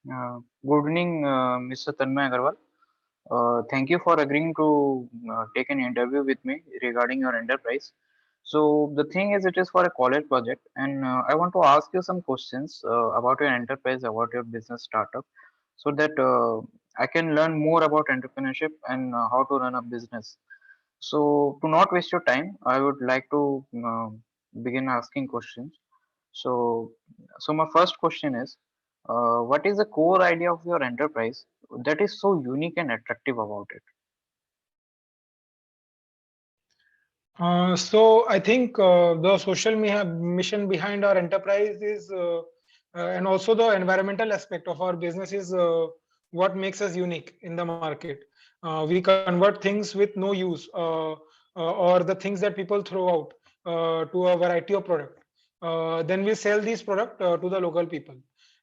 Good evening, Mr. Tanmay Agarwal. Thank you for agreeing to take an interview with me regarding your enterprise. So the thing is, it is for a college project, and I want to ask you some questions about your enterprise, about your business startup, so that I can learn more about entrepreneurship and how to run a business. So to not waste your time, I would like to begin asking questions. So, so my first question is, what is the core idea of your enterprise that is so unique and attractive about it? So I think the social mission behind our enterprise is, and also the environmental aspect of our business is what makes us unique in the market. We convert things with no use, or the things that people throw out to a variety of product. Then we sell these product to the local people,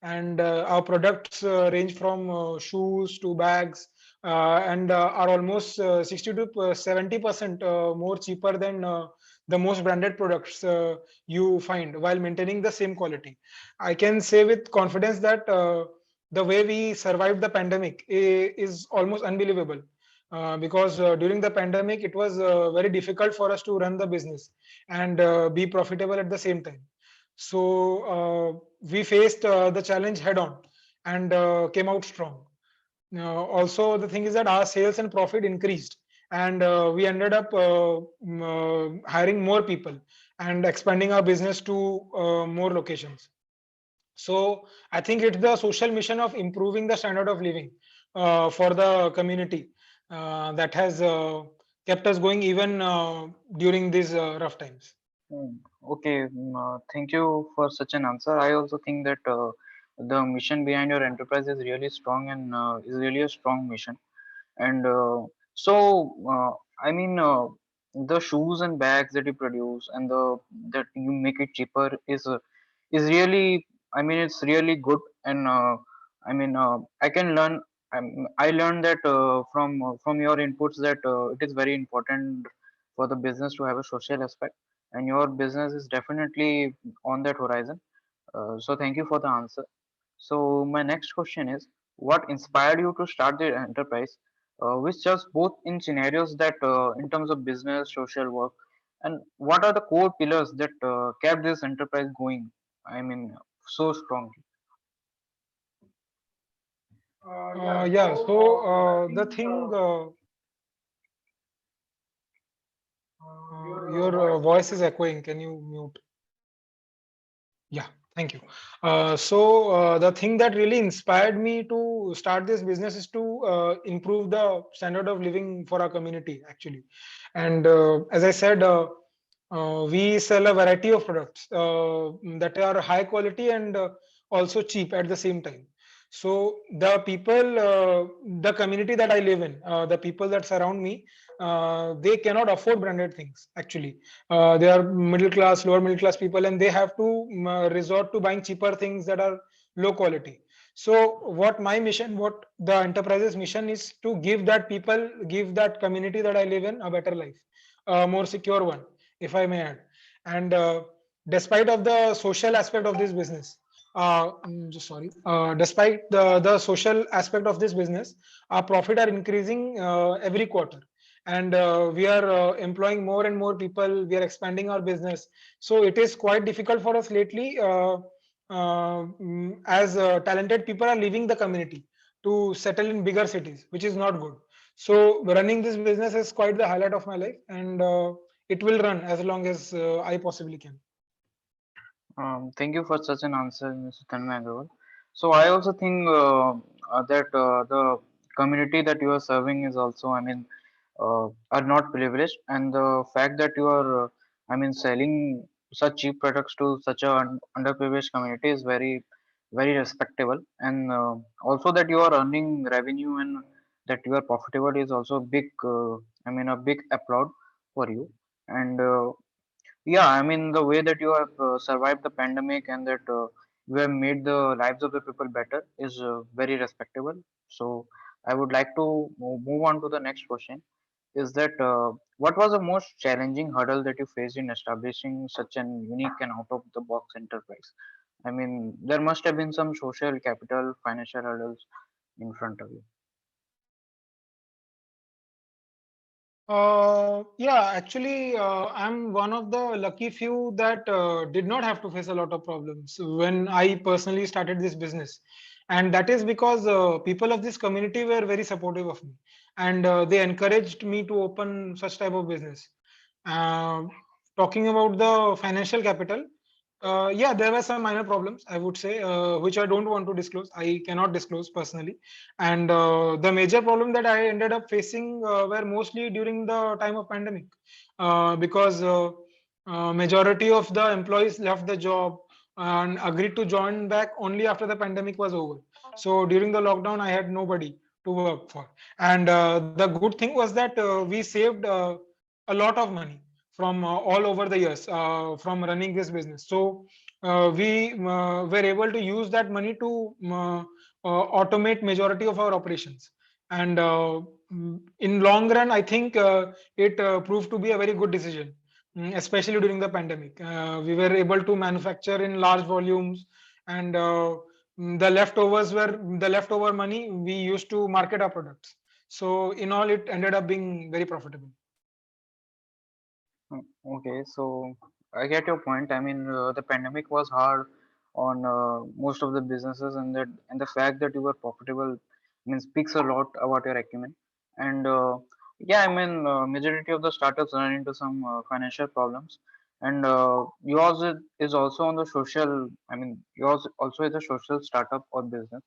and our products range from shoes to bags, and are almost 60 to 70% more cheaper than the most branded products you find, while maintaining the same quality. I can say with confidence that the way we survived the pandemic is almost unbelievable, because during the pandemic it was very difficult for us to run the business and be profitable at the same time. So we faced the challenge head on and came out strong. Also, the thing is that our sales and profit increased, and we ended up hiring more people and expanding our business to more locations. So I think it's the social mission of improving the standard of living for the community that has kept us going even during these rough times. Hmm, Okay, thank you for such an answer. I also think that the mission behind your enterprise is really strong and is really a strong mission. And I mean, the shoes and bags that you produce and the that you make it cheaper is really, I mean, it's really good. And I can learn. I learned that from your inputs that it is very important for the business to have a social aspect, and your business is definitely on that horizon. So thank you for the answer. So my next question is, what inspired you to start the enterprise, which just both in scenarios that in terms of business, social work, and what are the core pillars that kept this enterprise going? I mean, so strongly. Yeah, so the thing, your voice is echoing. Can you mute? Yeah, thank you. So the thing that really inspired me to start this business is to improve the standard of living for our community, actually. And as I said, we sell a variety of products that are high quality and also cheap at the same time. So the people, the community that I live in, the people that surround me, they cannot afford branded things, actually. They are middle class, lower middle class people, and they have to resort to buying cheaper things that are low quality. So what my mission, what the enterprise's mission is to give that people, give that community that I live in a better life, a more secure one, if I may add. And despite of the social aspect of this business, I'm just sorry. Despite the social aspect of this business, our profit are increasing every quarter, and we are employing more and more people. We are expanding our business, so it is quite difficult for us lately, as talented people are leaving the community to settle in bigger cities, which is not good. So running this business is quite the highlight of my life, and it will run as long as I possibly can. Thank you for such an answer, Mr. Tanmay Agarwal. So I also think that the community that you are serving is also, I mean, are not privileged, and the fact that you are, selling such cheap products to such a underprivileged community is very, very respectable, and also that you are earning revenue and that you are profitable is also a big, a big applaud for you. And yeah, I mean, the way that you have survived the pandemic and that you have made the lives of the people better is very respectable. So, I would like to move on to the next question. Is that what was the most challenging hurdle that you faced in establishing such an unique and out of the box enterprise? I mean, there must have been some social capital, financial hurdles in front of you. Yeah, actually, I'm one of the lucky few that did not have to face a lot of problems when I personally started this business. And that is because people of this community were very supportive of me, and they encouraged me to open such type of business. Uh, Talking about the financial capital, yeah, there were some minor problems, I would say, which I don't want to disclose. I cannot disclose personally. And the major problem that I ended up facing were mostly during the time of pandemic, because majority of the employees left the job and agreed to join back only after the pandemic was over. So during the lockdown, I had nobody to work for. And the good thing was that we saved a lot of money from all over the years from running this business. So we were able to use that money to automate majority of our operations. And in long run, I think it proved to be a very good decision, especially during the pandemic. We were able to manufacture in large volumes, and the leftovers were the leftover money we used to market our products. So in all, it ended up being very profitable. Okay, so I get your point. I mean, the pandemic was hard on most of the businesses, and the fact that you were profitable, I mean, speaks a lot about your acumen. And yeah, I mean, majority of the startups run into some financial problems, and yours is also on the social. I mean, yours also is a social startup or business.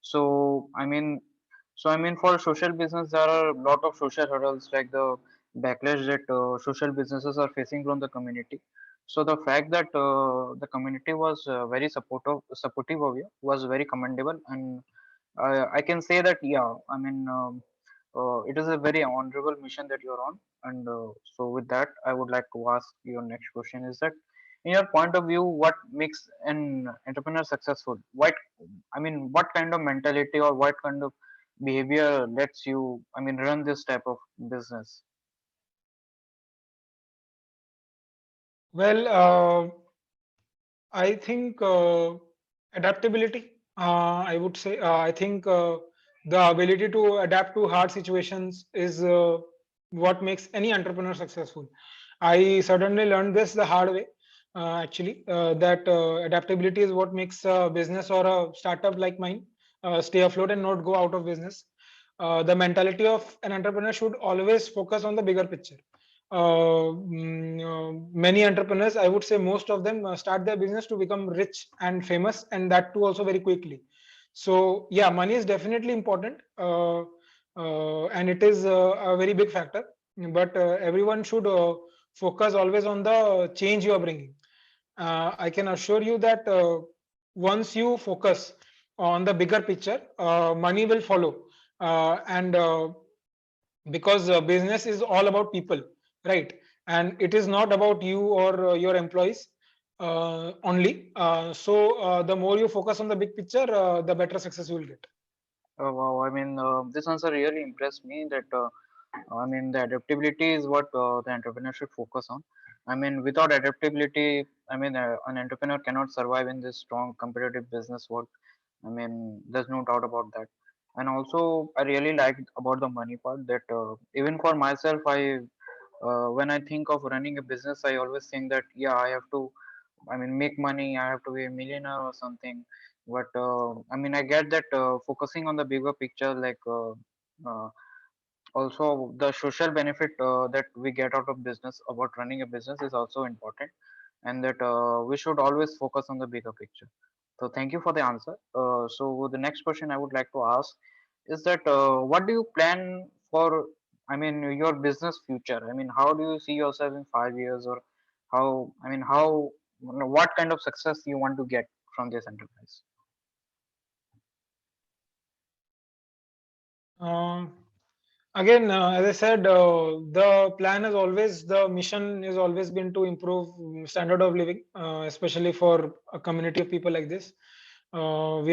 So I mean, for social business, there are a lot of social hurdles like the backlash that social businesses are facing from the community. So the fact that the community was very supportive of you was very commendable, and I can say that yeah, I mean it is a very honorable mission that you're on. And so with that, I would like to ask your next question: is that in your point of view, what makes an entrepreneur successful? I mean, what kind of mentality or what kind of behavior lets you, I mean, run this type of business? Well, I think adaptability. I would say I think the ability to adapt to hard situations is what makes any entrepreneur successful. I suddenly learned this the hard way. Actually, that adaptability is what makes a business or a startup like mine stay afloat and not go out of business. The mentality of an entrepreneur should always focus on the bigger picture. Many entrepreneurs, I would say most of them, start their business to become rich and famous, and that too also very quickly. So yeah, money is definitely important, and it is a very big factor. But everyone should focus always on the change you are bringing. I can assure you that once you focus on the bigger picture, money will follow, and because business is all about people, right? And it is not about you or your employees only. So the more you focus on the big picture, the better success you will get. Wow, I mean, this answer really impressed me that I mean, the adaptability is what the entrepreneur should focus on. I mean, without adaptability, I mean, an entrepreneur cannot survive in this strong competitive business world. I mean, there's no doubt about that. And also, I really liked about the money part that even for myself, when I think of running a business, I always think that yeah, I have to, I mean, make money. I have to be a millionaire or something. But I mean, I get that focusing on the bigger picture, like uh, also the social benefit that we get out of business about running a business is also important, and that we should always focus on the bigger picture. So thank you for the answer. So the next question I would like to ask is that what do you plan for, I mean, your business future? I mean, how do you see yourself in 5 years, or how, I mean, how, what kind of success you want to get from this enterprise? um, Again, as I said, the plan is always, the mission is always been to improve standard of living, especially for a community of people like this. We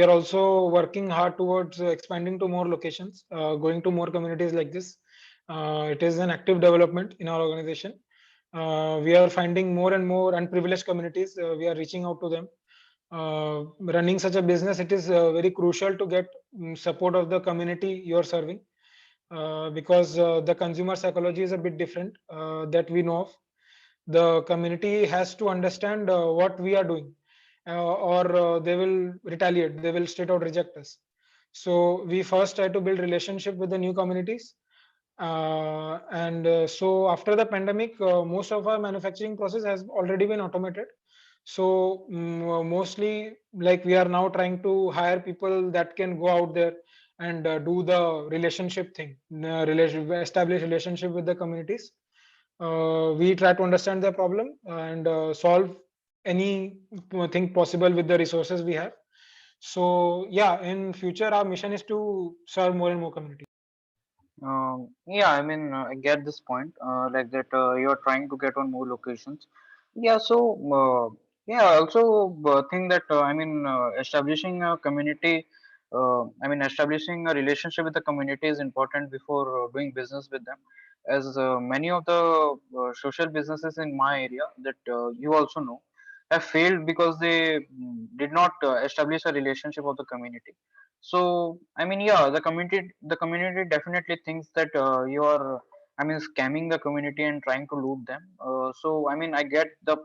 are also working hard towards expanding to more locations, going to more communities like this. It is an active development in our organization. We are finding more and more unprivileged communities. We are reaching out to them. running such a business, it is very crucial to get support of the community you're serving, because the consumer psychology is a bit different that we know of. The community has to understand what we are doing, or they will retaliate, they will straight out reject us. So we first try to build relationship with the new communities, and so after the pandemic, most of our manufacturing process has already been automated. So mostly, like, we are now trying to hire people that can go out there and do the relationship thing, establish relationship with the communities. We try to understand their problem and solve anything possible with the resources we have. So yeah, in future our mission is to serve more and more communities. Yeah, I mean, I get this point, like that you're trying to get on more locations. Yeah, so yeah, I also think that I mean, establishing a community, I mean, establishing a relationship with the community is important before doing business with them. As many of the social businesses in my area that you also know have failed because they did not establish a relationship of the community. So I mean, yeah, the community definitely thinks that you are, I mean, scamming the community and trying to loot them. So I mean, I get the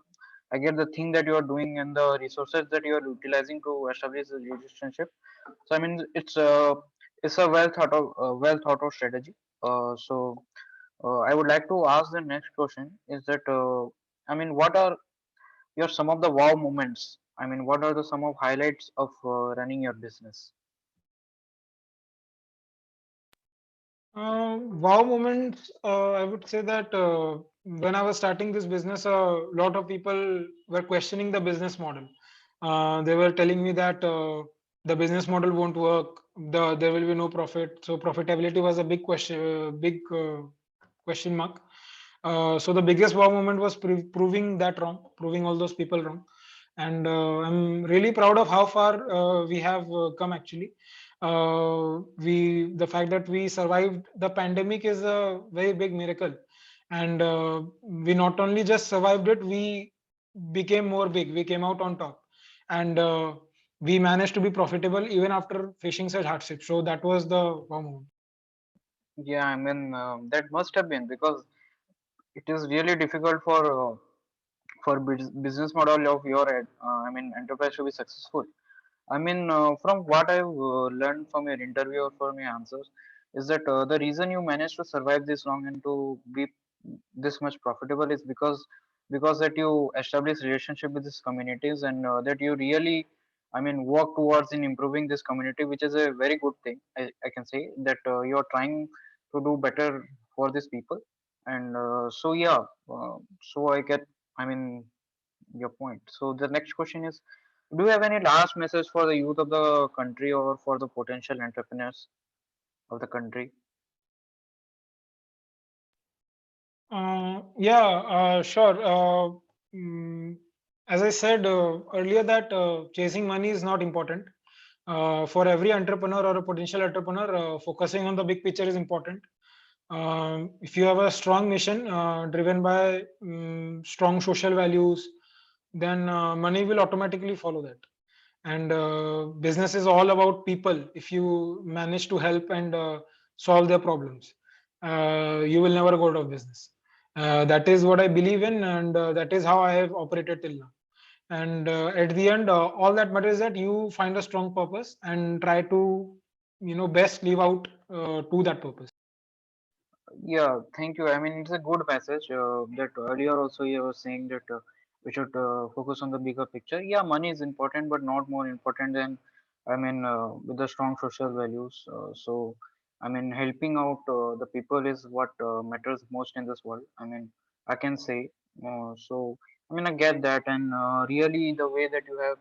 thing that you are doing and the resources that you are utilizing to establish a relationship. So I mean, it's a well thought of strategy. I would like to ask the next question is that I mean, what are your some of the wow moments? I mean, what are the some of highlights of running your business? Wow moments. I would say that when I was starting this business, a lot of people were questioning the business model. They were telling me that the business model won't work. There will be no profit. So profitability was a big question, big question mark. So the biggest wow moment was proving that wrong, proving all those people wrong, and I'm really proud of how far we have come actually. We The fact that we survived the pandemic is a very big miracle, and we not only just survived it, we became more big, we came out on top, and we managed to be profitable even after facing such hardships. So that was the wow moment. Yeah, I mean that must have been because it is really difficult for business model of your I mean enterprise to be successful. I mean from what I've learned from your interview or from your answers is that the reason you managed to survive this long and to be this much profitable is because that you establish relationship with these communities and that you really, I mean, work towards in improving this community, which is a very good thing. I can say that you're trying to do better for these people, and so yeah, so I get, I mean, your point. So the next question is, do you have any last message for the youth of the country or for the potential entrepreneurs of the country? Yeah, sure. Mm, as I said earlier, that chasing money is not important. For every entrepreneur or a potential entrepreneur, focusing on the big picture is important. If you have a strong mission driven by strong social values, then money will automatically follow that. And business is all about people. If you manage to help and solve their problems, you will never go out of business. That is what I believe in, and that is how I have operated till now. And at the end, all that matters is that you find a strong purpose and try to, best live out to that purpose. Yeah, thank you. I mean, it's a good message that earlier also you were saying that we should focus on the bigger picture. Yeah, money is important, but not more important than, I mean, with the strong social values. So, I mean, helping out the people is what matters most in this world. I mean, I can say. So, I mean, I get that. And really, the way that you have,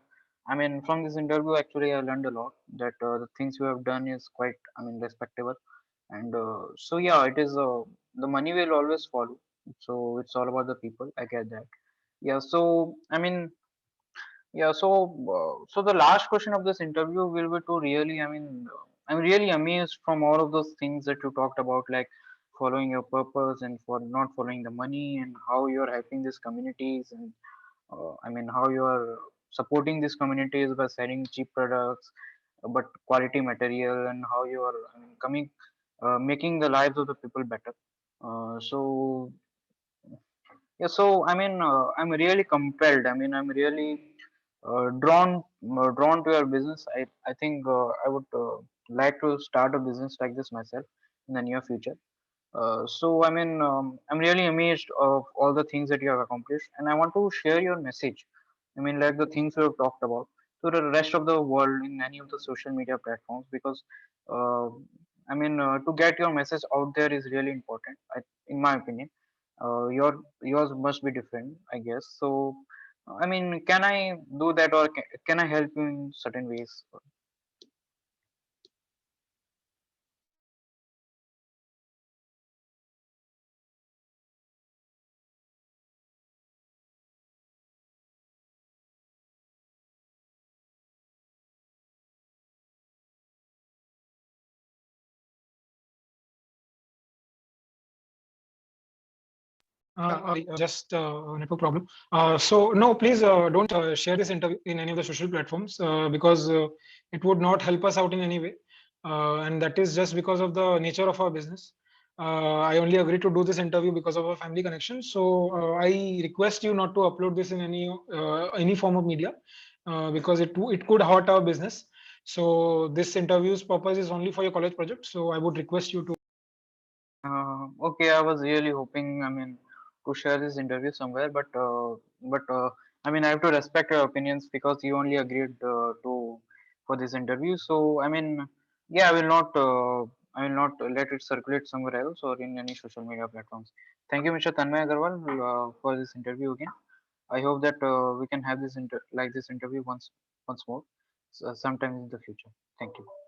I mean, from this interview, actually, I learned a lot that the things you have done is quite, I mean, respectable, and so yeah, it is the money will always follow, so it's all about the people. I get that. Yeah, so I mean, yeah, so so the last question of this interview will be to really, I mean, I'm really amazed from all of those things that you talked about, like following your purpose and for not following the money and how you're helping these communities, and I mean how you are supporting these communities by selling cheap products, but quality material, and how you are, I mean, coming, making the lives of the people better. So yeah, so I mean, I'm really compelled. I mean, I'm really drawn to your business. I think I would like to start a business like this myself in the near future. So I mean, I'm really amazed of all the things that you have accomplished, and I want to share your message. I mean, like the things we have talked about to the rest of the world in any of the social media platforms, because uh, I mean, to get your message out there is really important, in my opinion. Yours must be different, I guess. So, I mean, can I do that, or can I help you in certain ways? Just network problem. So no, please don't share this interview in any of the social platforms because it would not help us out in any way, and that is just because of the nature of our business. I only agreed to do this interview because of a family connection. So I request you not to upload this in any form of media because it could hurt our business. So this interview's purpose is only for your college project. So I would request you to. Okay, I was really hoping, I mean, to share this interview somewhere, but I mean, I have to respect your opinions because you only agreed to for this interview. So, I mean, yeah, I will not let it circulate somewhere else or in any social media platforms. Thank you, Mr. Tanmay Agarwal, for this interview again. I hope that we can have this like this interview once more, sometime in the future. Thank you.